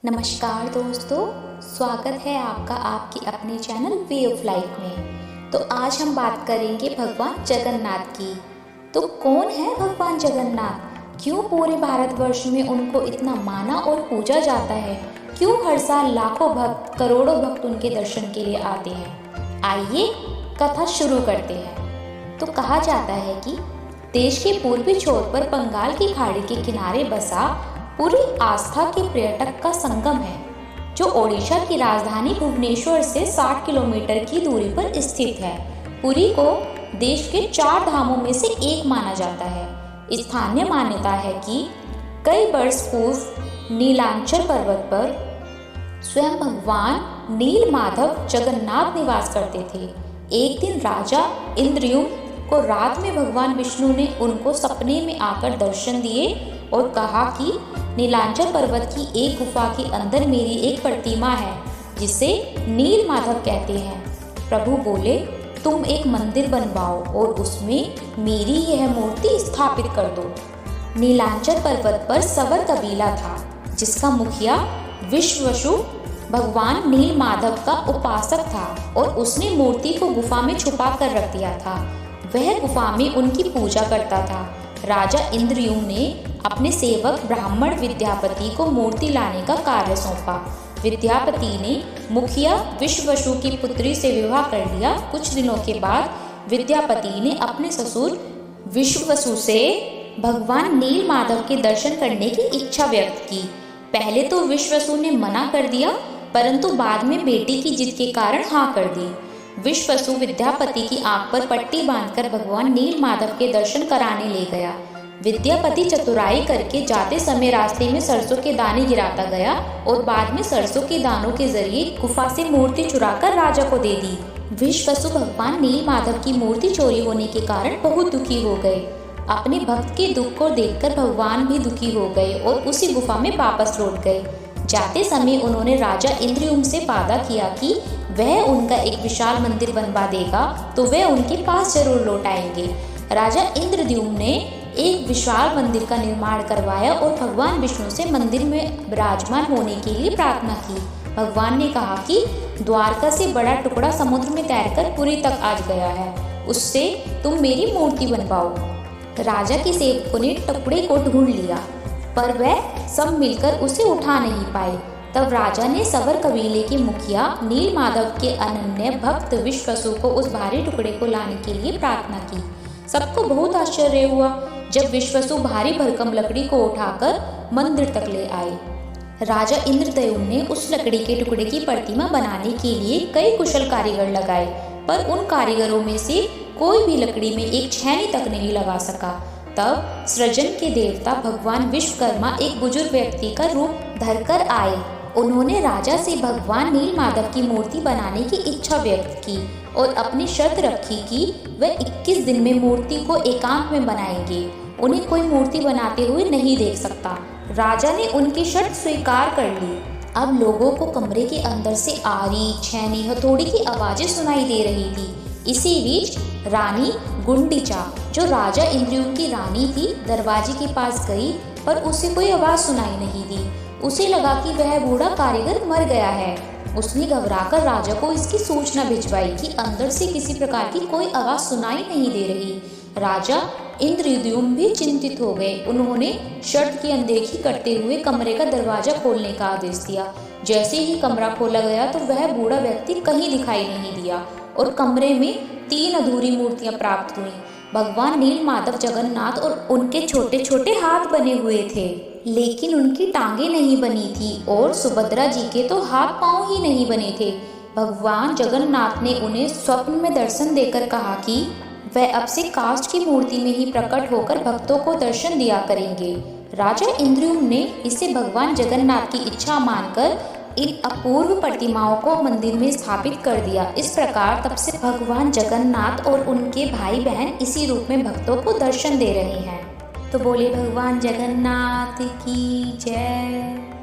नमस्कार दोस्तों, स्वागत है आपका आपके अपने चैनल वे ऑफ लाइफ में। तो आज हम बात करेंगे भगवान जगन्नाथ की। तो कौन है भगवान जगन्नाथ? क्यों पूरे भारतवर्ष में उनको इतना माना और पूजा जाता है? क्यों हर साल लाखों भक्त, करोड़ों भक्त उनके दर्शन के लिए आते हैं? आइए कथा शुरू करते हैं। तो कहा जाता है कि देश के पूर्वी छोर पर बंगाल की खाड़ी के किनारे बसा पूरी आस्था के पर्यटक का संगम है, जो ओडिशा की राजधानी भुवनेश्वर से 60 किलोमीटर की दूरी पर स्थित है। पुरी को देश के 4 धामों में से एक माना जाता है। स्थानीय मान्यता है कि कई वर्ष पूर्व नीलांचल पर्वत पर स्वयं भगवान नील माधव जगन्नाथ निवास करते थे। एक दिन राजा इंद्रद्युम्न को रात में भगवान विष्णु ने उनको सपने में आकर दर्शन दिए और कहा कि नीलांचल पर्वत की एक गुफा के अंदर मेरी एक प्रतिमा है, जिसे नील माधव कहते हैं। प्रभु बोले, तुम एक मंदिर बनवाओ और उसमें मेरी यह मूर्ति स्थापित कर दो। नीलांचल पर्वत पर सवर कबीला था, जिसका मुखिया विश्ववसु भगवान नील माधव का उपासक था और उसने मूर्ति को गुफा में छुपा कर रख दिया था। वह गुफा में उनकी पूजा करता था। राजा इंद्रद्युम्न ने अपने सेवक ब्राह्मण विद्यापति को मूर्ति लाने का कार्य सौंपा। विद्यापति ने मुखिया विश्ववसु की पुत्री से विवाह कर लिया। कुछ दिनों के बाद विद्यापति ने अपने ससुर विश्ववसु से भगवान नील माधव के दर्शन करने की इच्छा व्यक्त की। पहले तो विश्ववसु ने मना कर दिया, परंतु बाद में बेटी की जिद के कारण हाँ कर दी। विश्ववसु विद्यापति की आंख पर पट्टी बांधकर भगवान नील माधव के दर्शन कराने ले गया। विद्यापति चतुराई करके जाते समय रास्ते में सरसों के दाने गिराता गया और बाद में सरसों के दानों के जरिए गुफा से मूर्ति चुराकर राजा को दे दी। विश्ववसु भगवान नील माधव की मूर्ति चोरी होने के कारण बहुत दुखी हो गए। अपने भक्त के दुख को देखकर भगवान भी दुखी हो गए और उसी गुफा में वापस लौट गए। जाते समय उन्होंने राजा इंद्रद्युम्न से वादा किया कि वह उनका एक विशाल मंदिर बनवा देगा, तो वह उनके पास जरूर लौट आएंगे। राजा इंद्रद्युम्न ने एक विशाल मंदिर का निर्माण करवाया और भगवान विष्णु से मंदिर में विराजमान होने के लिए प्रार्थना की। भगवान ने कहा कि द्वारका से बड़ा टुकड़ा समुद्र में तैरकर पुरी तक आ गया है, उससे तुम मेरी मूर्ति बनवाओ। राजा के सेवकों ने टुकड़े को ढूंढ लिया, पर वह सब मिलकर उसे उठा नहीं पाए। तब राजा ने सवर कबीले के मुखिया नील माधव के अनन्य भक्त विश्ववसु को उस भारी टुकड़े को लाने के लिए प्रार्थना की। सबको बहुत आश्चर्य हुआ जब विश्ववसु भारी भरकम लकड़ी को उठाकर मंदिर तक ले आए। राजा इंद्रद्युम्न ने उस लकड़ी के टुकड़े की प्रतिमा बनाने के लिए कई कुशल कारीगर लगाए, पर उन कारीगरों में से कोई भी लकड़ी में एक छेनी तक नहीं लगा सका। तब सृजन के देवता भगवान विश्वकर्मा एक बुजुर्ग व्यक्ति का रूप धरकर आए। उन्होंने राजा से भगवान नील माधव की मूर्ति बनाने की इच्छा व्यक्त की और अपनी शर्त रखी कि वह 21 दिन में मूर्ति को एकांत में बनाएंगे। उन्हें कोई मूर्ति बनाते हुए नहीं देख सकता। राजा ने उनकी शर्त स्वीकार कर ली। अब लोगों को कमरे के अंदर से आरी, छेनी, हथौड़ी की आवाजें सुनाई दे रही थी। इसी बीच रानी गुंडीचा, जो राजा इंद्रद्युम्न की रानी थी, दरवाजे के पास गई, पर उसे कोई आवाज सुनाई नहीं दी। उसे लगा कि वह बूढ़ा कारीगर मर गया है। उसने घबराकर राजा को इसकी सूचना भिजवाई कि अंदर से किसी प्रकार की कोई आवाज सुनाई नहीं दे रही। राजा इंद्रद्युम्न भी चिंतित हो गए। उन्होंने शर्त की अनदेखी करते हुए कमरे का दरवाजा खोलने का आदेश दिया। जैसे ही कमरा खोला गया तो वह बूढ़ा व्यक्ति कहीं दिखाई नहीं दिया और कमरे में 3 अधूरी मूर्तियां प्राप्त हुई। भगवान नील माधव जगन्नाथ और उनके छोटे छोटे हाथ बने हुए थे, लेकिन उनकी टांगे नहीं बनी थी और सुभद्रा जी के तो हाथ पांव ही नहीं बने थे। भगवान जगन्नाथ ने उन्हें स्वप्न में दर्शन देकर कहा कि वह अब से काष्ठ की मूर्ति में ही प्रकट होकर भक्तों को दर्शन दिया करेंगे। राजा इंद्रद्युम्न ने इसे भगवान जगन्नाथ की इच्छा मानकर इन अपूर्व प्रतिमाओं को मंदिर में स्थापित कर दिया। इस प्रकार तब से भगवान जगन्नाथ और उनके भाई बहन इसी रूप में भक्तों को दर्शन दे रहे हैं। तो बोले भगवान जगन्नाथ की जय।